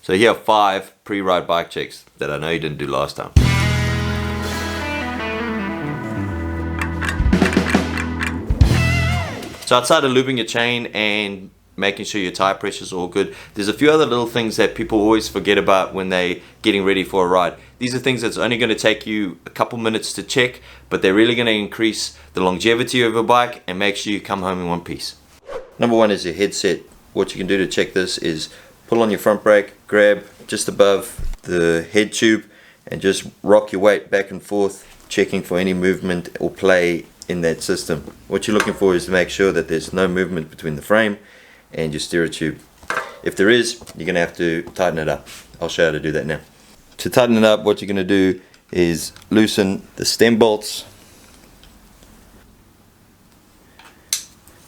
So here are 5 pre-ride bike checks that I know you didn't do last time. So outside of lubing your chain and making sure your tire pressure is all good, there's a few other little things that people always forget about when they're getting ready for a ride. These are things that's only going to take you a couple minutes to check, but they're really going to increase the longevity of your bike and make sure you come home in one piece. Number 1 is your headset. What you can do to check this is pull on your front brake, grab just above the head tube, and just rock your weight back and forth, checking for any movement or play in that system. What you're looking for is to make sure that there's no movement between the frame and your steerer tube. If there is, you're going to have to tighten it up. I'll show you how to do that now. To tighten it up, what you're going to do is loosen the stem bolts,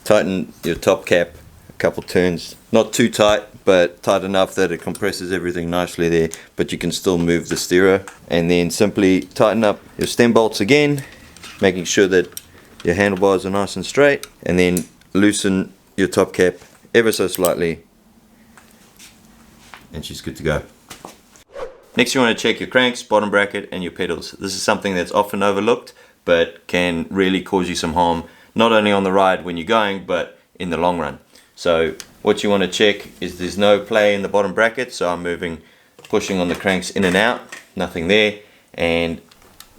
tighten your top cap a couple turns, not too tight but tight enough that it compresses everything nicely there, but you can still move the steerer, and then simply tighten up your stem bolts again, making sure that your handlebars are nice and straight, and then loosen your top cap ever so slightly, and she's good to go. Next, you want to check your cranks, bottom bracket, and your pedals. This is something that's often overlooked but can really cause you some harm, not only on the ride when you're going, but in the long run. So what you want to check is there's no play in the bottom bracket, so I'm pushing on the cranks in and out, nothing there, and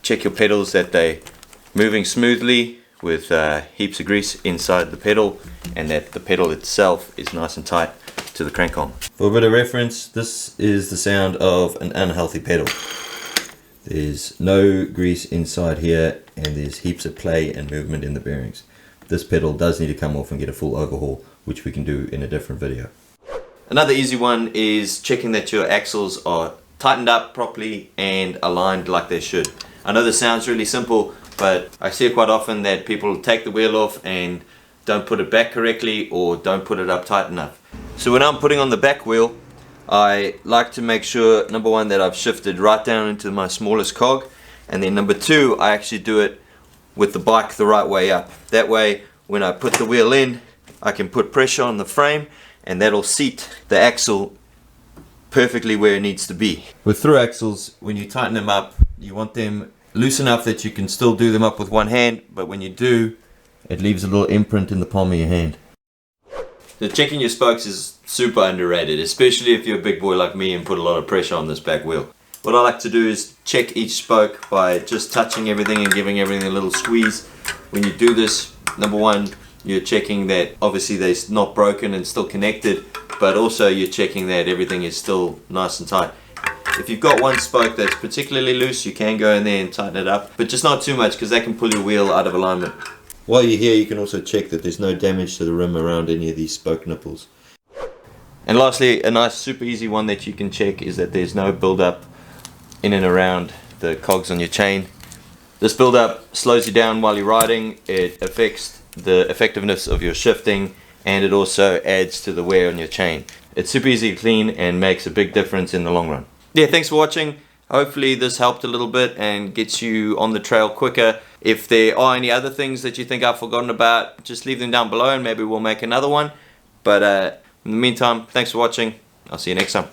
check your pedals that they're moving smoothly with heaps of grease inside the pedal, and that the pedal itself is nice and tight to the crank arm. For a bit of reference, this is the sound of an unhealthy pedal. There's no grease inside here, and there's heaps of play and movement in the bearings. This pedal does need to come off and get a full overhaul, which we can do in a different video. Another easy one is checking that your axles are tightened up properly and aligned like they should. I know this sounds really simple, but I see it quite often that people take the wheel off and don't put it back correctly or don't put it up tight enough. So when I'm putting on the back wheel, I like to make sure, number 1, that I've shifted right down into my smallest cog, and then number 2, I actually do it with the bike the right way up. That way, when I put the wheel in, I can put pressure on the frame, and that'll seat the axle perfectly where it needs to be. With through axles, when you tighten them up, you want them loose enough that you can still do them up with one hand, but when you do, it leaves a little imprint in the palm of your hand. So checking your spokes is super underrated, especially if you're a big boy like me and put a lot of pressure on this back wheel. What I like to do is check each spoke by just touching everything and giving everything a little squeeze. When you do this, number 1, you're checking that obviously they're not broken and still connected, but also you're checking that everything is still nice and tight. If you've got one spoke that's particularly loose, you can go in there and tighten it up, but just not too much because that can pull your wheel out of alignment. While you're here, you can also check that there's no damage to the rim around any of these spoke nipples. And lastly, a nice super easy one that you can check is that there's no build-up in and around the cogs on your chain. This build-up slows you down while you're riding, it affects the effectiveness of your shifting, and it also adds to the wear on your chain. It's super easy to clean and makes a big difference in the long run. Yeah, thanks for watching. Hopefully this helped a little bit and gets you on the trail quicker. If there are any other things that you think I've forgotten about, just leave them down below and maybe we'll make another one. But in the meantime, thanks for watching. I'll see you next time.